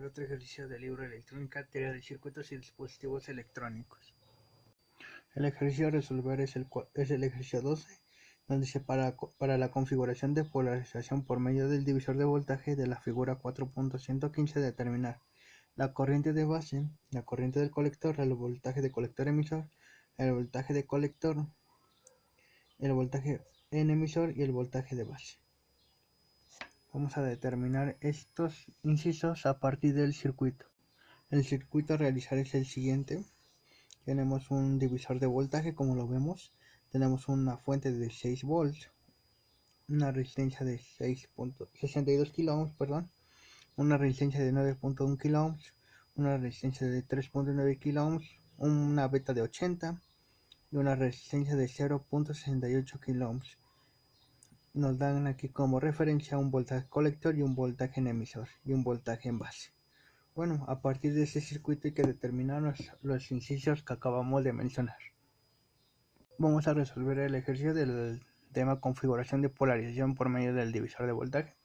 otro ejercicio del libro Electrónica, teoría de circuitos y dispositivos electrónicos. El ejercicio a resolver es el ejercicio 12, donde dice para la configuración de polarización por medio del divisor de voltaje de la figura 4.115 determinar la corriente de base, la corriente del colector, el voltaje de colector emisor, el voltaje de colector, el voltaje en emisor y el voltaje de base. Vamos a determinar estos incisos a partir del circuito. El circuito a realizar es el siguiente. Tenemos un divisor de voltaje, como lo vemos. Tenemos una fuente de 6 volts, una resistencia de 6.62 kilo ohms, una resistencia de 9.1 kilo ohms, una resistencia de 3.9 kilo ohms, una beta de 80 y una resistencia de 0.68 kilo ohms. Nos dan aquí como referencia un voltaje colector y un voltaje en emisor y un voltaje en base. Bueno, a partir de este circuito hay que determinar los incisos que acabamos de mencionar. Vamos a resolver el ejercicio del tema configuración de polarización por medio del divisor de voltaje.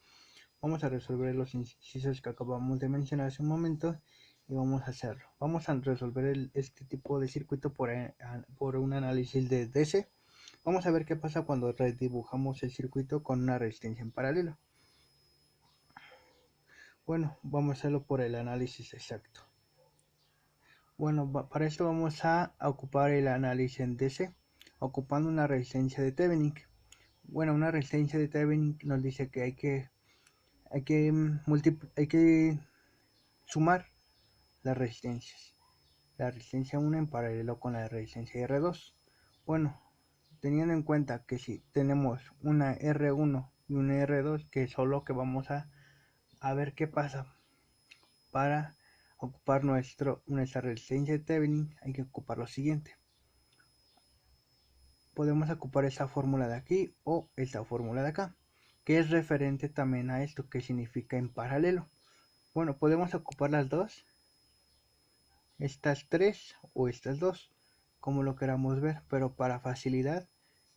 Vamos a resolver los incisos que acabamos de mencionar hace un momento y vamos a hacerlo. Vamos a resolver este tipo de circuito por un análisis de DC. Vamos a ver qué pasa cuando redibujamos el circuito con una resistencia en paralelo. Bueno, vamos a hacerlo por el análisis exacto. Bueno, para esto vamos a ocupar el análisis en DC, ocupando una resistencia de Thevenin. Bueno, una resistencia de Thevenin nos dice que hay que sumar las resistencias. La resistencia 1 en paralelo con la resistencia R2. Bueno, teniendo en cuenta que si tenemos una R1 y una R2, que es solo que vamos a ver qué pasa para ocupar nuestra resistencia de Thevenin, hay que ocupar lo siguiente. Podemos ocupar esta fórmula de aquí o esta fórmula de acá, que es referente también a esto, que significa en paralelo. Bueno, podemos ocupar las dos, estas tres o estas dos, como lo queramos ver, pero para facilidad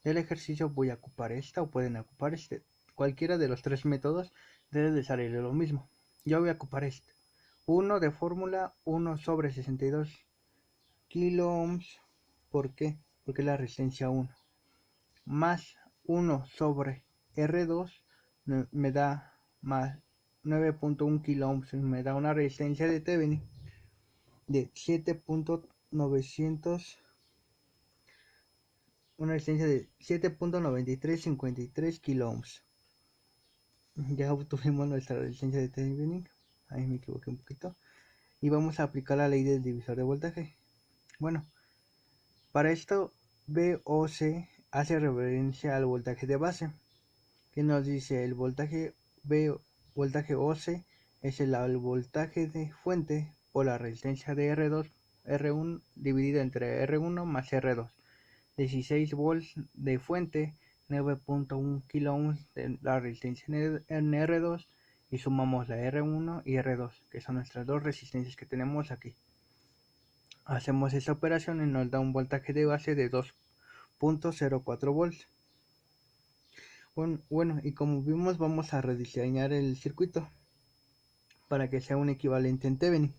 del ejercicio voy a ocupar esta o pueden ocupar este. Cualquiera de los tres métodos debe de salir lo mismo. Yo voy a ocupar este. 1 de fórmula, 1 sobre 62 kilo ohms. ¿Por qué? Porque es la resistencia 1. Más 1 sobre R2 me da más 9.1 kilo ohms. Me da una resistencia de Thevenin de 7.900, una resistencia de 7.9353 kilo ohms. Ya obtuvimos nuestra resistencia de Thevenin. Ahí me equivoqué un poquito. Y vamos a aplicar la ley del divisor de voltaje. Bueno, para esto VOC hace referencia al voltaje de base, que nos dice el voltaje voltaje OC es el voltaje de fuente por la resistencia de R1 dividido entre R1 más R2. 16 volts de fuente, 9.1 kilo ohms de la resistencia en R2 y sumamos la R1 y R2, que son nuestras dos resistencias que tenemos aquí. Hacemos esta operación y nos da un voltaje de base de 2.04 volts. Bueno, y como vimos, vamos a rediseñar el circuito para que sea un equivalente en Thevenin.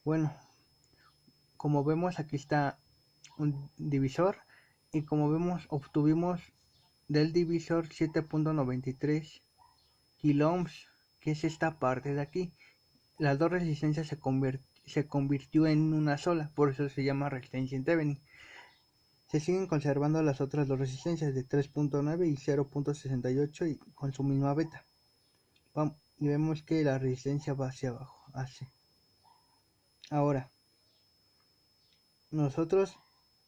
Bueno, como vemos, aquí está un divisor y como vemos, obtuvimos del divisor 7.93 kilo ohms, que es esta parte de aquí. Las dos resistencias se convirtió en una sola, por eso se llama resistencia en Thevenin. Se siguen conservando las otras dos resistencias de 3.9 y 0.68 y con su misma beta. Y vemos que la resistencia va hacia abajo, así. Ahora, nosotros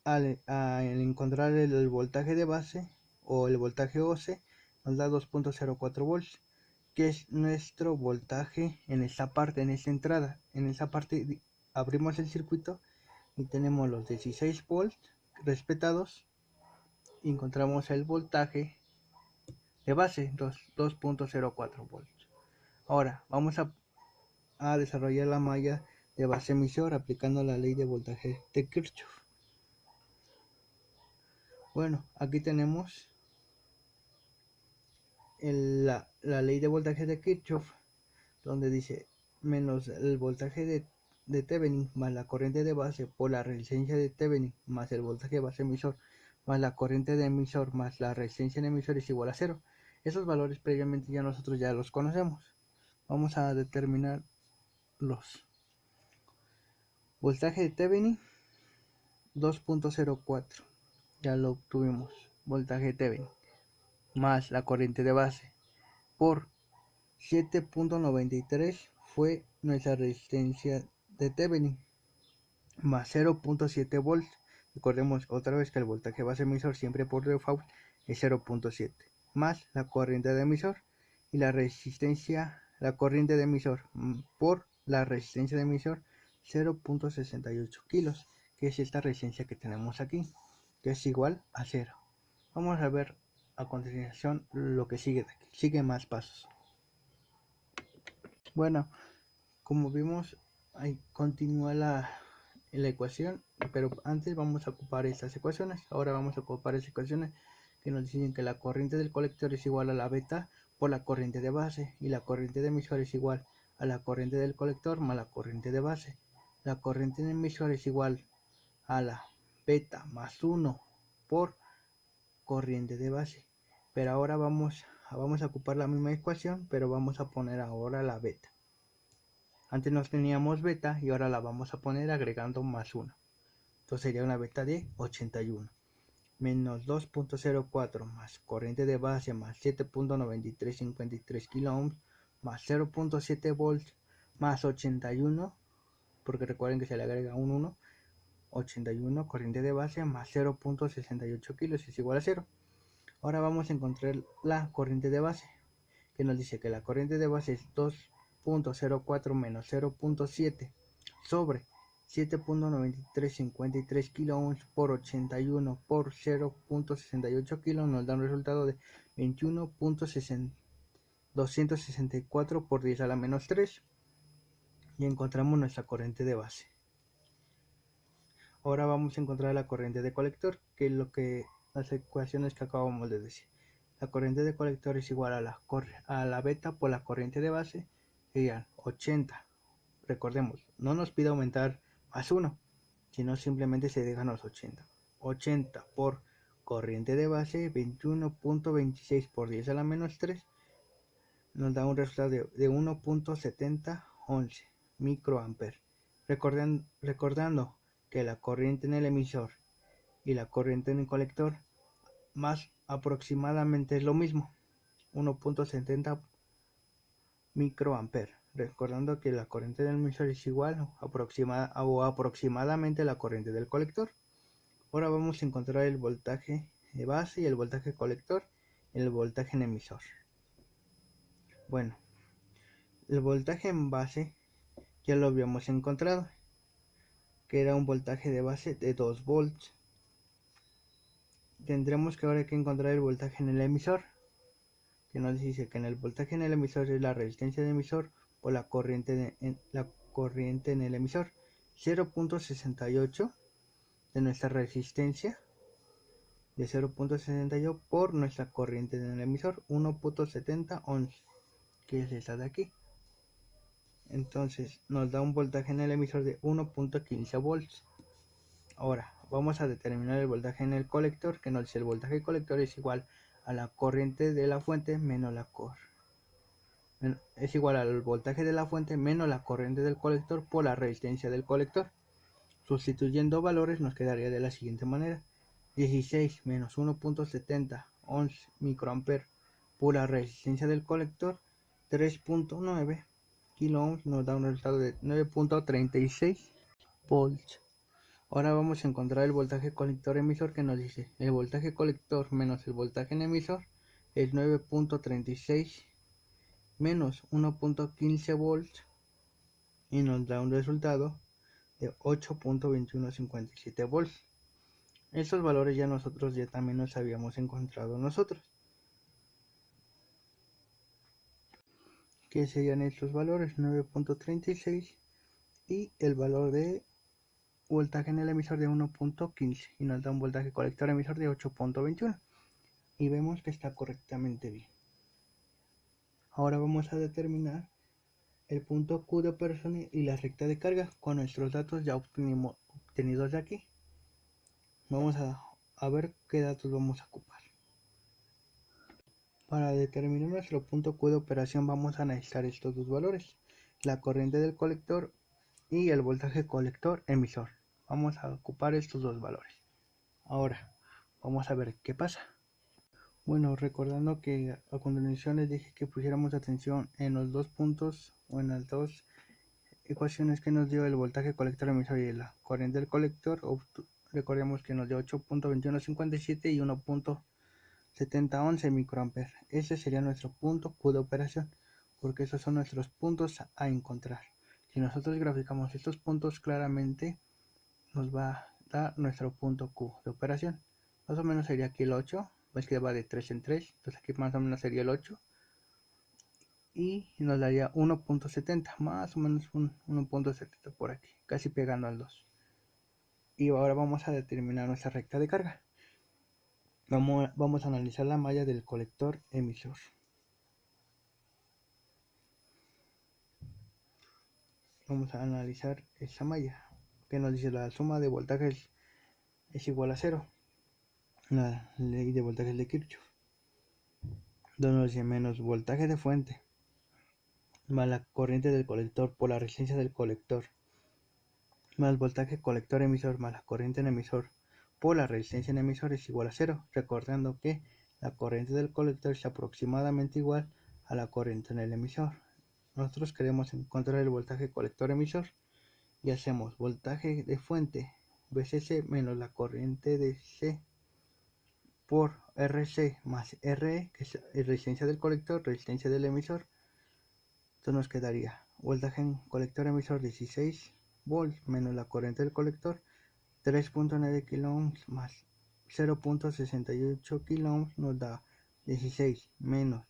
al encontrar el voltaje de base o el voltaje OC nos da 2.04 volts, que es nuestro voltaje en esta parte, en esta entrada. En esa parte abrimos el circuito y tenemos los 16 volts respetados y encontramos el voltaje de base 2.04 volts. Ahora vamos a desarrollar la malla de base emisor aplicando la ley de voltaje de Kirchhoff. Bueno, aquí tenemos la ley de voltaje de Kirchhoff, donde dice menos el voltaje de Thevenin más la corriente de base por la resistencia de Thevenin más el voltaje base emisor más la corriente de emisor más la resistencia en emisor es igual a 0. Esos valores previamente nosotros ya los conocemos. Vamos a determinar los voltaje de Thevenin 2.04, ya lo obtuvimos, voltaje de Thevenin más la corriente de base por 7.93 fue nuestra resistencia de Thevenin más 0.7 volts. Recordemos otra vez que el voltaje base emisor siempre por default es 0.7 más la corriente de emisor y la resistencia, la corriente de emisor por la resistencia de emisor 0.68 kilos, que es esta resistencia que tenemos aquí, que es igual a 0. Vamos a ver a continuación lo que sigue de aquí. Sigue más pasos. Bueno, como vimos, ahí continúa la ecuación, pero antes vamos a ocupar estas ecuaciones. Ahora vamos a ocupar esas ecuaciones que nos dicen que la corriente del colector es igual a la beta por la corriente de base y la corriente de emisor es igual a la corriente del colector más la corriente de base. La corriente de emisor es igual a la beta más 1 por corriente de base. Pero ahora vamos a ocupar la misma ecuación, pero vamos a poner ahora la beta. Antes nos teníamos beta y ahora la vamos a poner agregando más 1. Entonces sería una beta de 81 menos 2.04 más corriente de base más 7.9353 kilo ohms más 0.7 volts más 81, porque recuerden que se le agrega un 1, 81 corriente de base más 0.68 kilos es igual a 0. Ahora vamos a encontrar la corriente de base, que nos dice que la corriente de base es 2.04 menos 0.7 sobre 7.9353 kilo ohms por 81 por 0.68 kilos nos da un resultado de 21.264 por 10 a la menos 3 y encontramos nuestra corriente de base. Ahora vamos a encontrar la corriente de colector, que es lo que las ecuaciones que acabamos de decir. La corriente de colector es igual a la beta por la corriente de base, serían 80. Recordemos, no nos pide aumentar más 1, sino simplemente se dejan los 80. 80 por corriente de base, 21.26 por 10 a la menos 3, nos da un resultado de 1.7011 microamperes. Recordando que la corriente en el emisor y la corriente en el colector más aproximadamente es lo mismo, 1.70 microamperes. Recordando que la corriente del emisor es igual aproximadamente la corriente del colector. Ahora vamos a encontrar el voltaje de base y el voltaje colector y el voltaje en emisor. Bueno, el voltaje en base ya lo habíamos encontrado, que era un voltaje de base de 2 volts. Tendremos que ahora que encontrar el voltaje en el emisor, que nos dice que en el voltaje en el emisor es la resistencia del emisor por la corriente en el emisor, 0.68 de nuestra resistencia de 0.68 por nuestra corriente en el emisor, 1.70 ohms, que es esta de aquí. Entonces nos da un voltaje en el emisor de 1.15 volts. Ahora vamos a determinar el voltaje en el colector, que nos dice el voltaje colector es igual a la corriente de la fuente menos la es igual al voltaje de la fuente menos la corriente del colector por la resistencia del colector. Sustituyendo valores nos quedaría de la siguiente manera: 16 menos 1.70 ohms microamperes por la resistencia del colector, 3.9 kilo ohms, nos da un resultado de 9.36 volts. Ahora vamos a encontrar el voltaje colector emisor, que nos dice el voltaje colector menos el voltaje en emisor es 9.36 menos 1.15 volts y nos da un resultado de 8.2157 volts. Esos valores ya también los habíamos encontrado nosotros, que serían estos valores 9.36 y el valor de voltaje en el emisor de 1.15 y nos da un voltaje colector emisor de 8.21 y vemos que está correctamente bien. Ahora vamos a determinar el punto Q de operación y la recta de carga con nuestros datos ya obtenidos de aquí. Vamos a ver qué datos vamos a ocupar. Para determinar nuestro punto Q de operación vamos a necesitar estos dos valores, la corriente del colector y el voltaje colector emisor. Vamos a ocupar estos dos valores. Ahora vamos a ver qué pasa. Bueno, recordando que a continuación les dije que pusiéramos atención en los dos puntos o en las dos ecuaciones que nos dio el voltaje colector emisor y la corriente del colector. Recordemos que nos dio 8.2157 y 1.7011 microamperes. Ese sería nuestro punto Q de operación, porque esos son nuestros puntos a encontrar. Si nosotros graficamos estos puntos claramente, nos va a dar nuestro punto Q de operación. Más o menos sería aquí el 8, ves que va de 3 en 3, entonces aquí más o menos sería el 8. Y nos daría 1.70, más o menos un 1.70 por aquí, casi pegando al 2. Y ahora vamos a determinar nuestra recta de carga. Vamos a analizar la malla del colector emisor. Vamos a analizar esa malla que nos dice la suma de voltajes es igual a 0, la ley de voltajes de Kirchhoff, donde nos dice menos voltaje de fuente más la corriente del colector por la resistencia del colector más voltaje colector emisor más la corriente en emisor por la resistencia en emisor es igual a 0, recordando que la corriente del colector es aproximadamente igual a la corriente en el emisor. Nosotros queremos encontrar el voltaje colector emisor y hacemos voltaje de fuente VCC menos la corriente de C por RC más RE, que es resistencia del colector, resistencia del emisor. Entonces nos quedaría voltaje en colector emisor 16 volts menos la corriente del colector 3.9 kΩ más 0.68 kΩ nos da 16 menos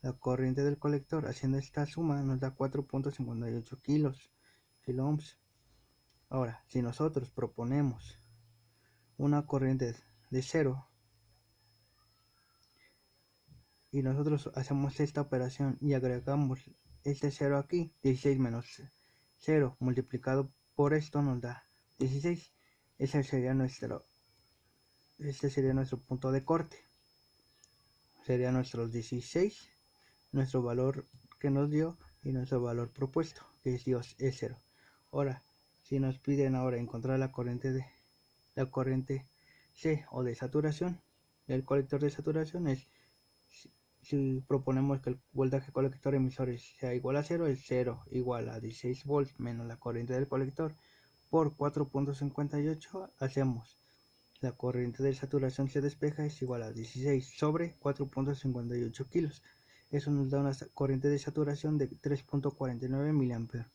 la corriente del colector. Haciendo esta suma nos da 4.58 kΩ. Ahora, si nosotros proponemos una corriente de 0 y nosotros hacemos esta operación y agregamos este 0 aquí, 16 menos 0 multiplicado por esto nos da 16. Este sería nuestro punto de corte. Sería nuestros 16, nuestro valor que nos dio y nuestro valor propuesto, que es 0. Ahora, si nos piden ahora encontrar la corriente C o de saturación, el colector de saturación es, si proponemos que el voltaje colector emisor sea igual a 0, es 0 igual a 16 volts menos la corriente del colector por 4.58, hacemos la corriente de saturación se despeja es igual a 16 sobre 4.58 kilos. Eso nos da una corriente de saturación de 3.49 mA.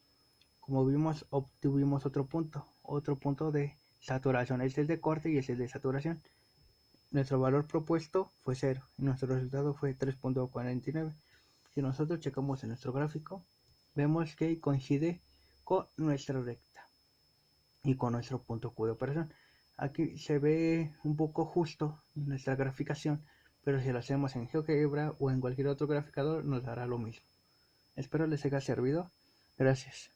Como vimos, obtuvimos otro punto de saturación. Este es de corte y este es de saturación. Nuestro valor propuesto fue 0 y nuestro resultado fue 3.49. Si nosotros checamos en nuestro gráfico, vemos que coincide con nuestra recta y con nuestro punto Q de operación. Aquí se ve un poco justo nuestra graficación, pero si lo hacemos en GeoGebra o en cualquier otro graficador nos dará lo mismo. Espero les haya servido. Gracias.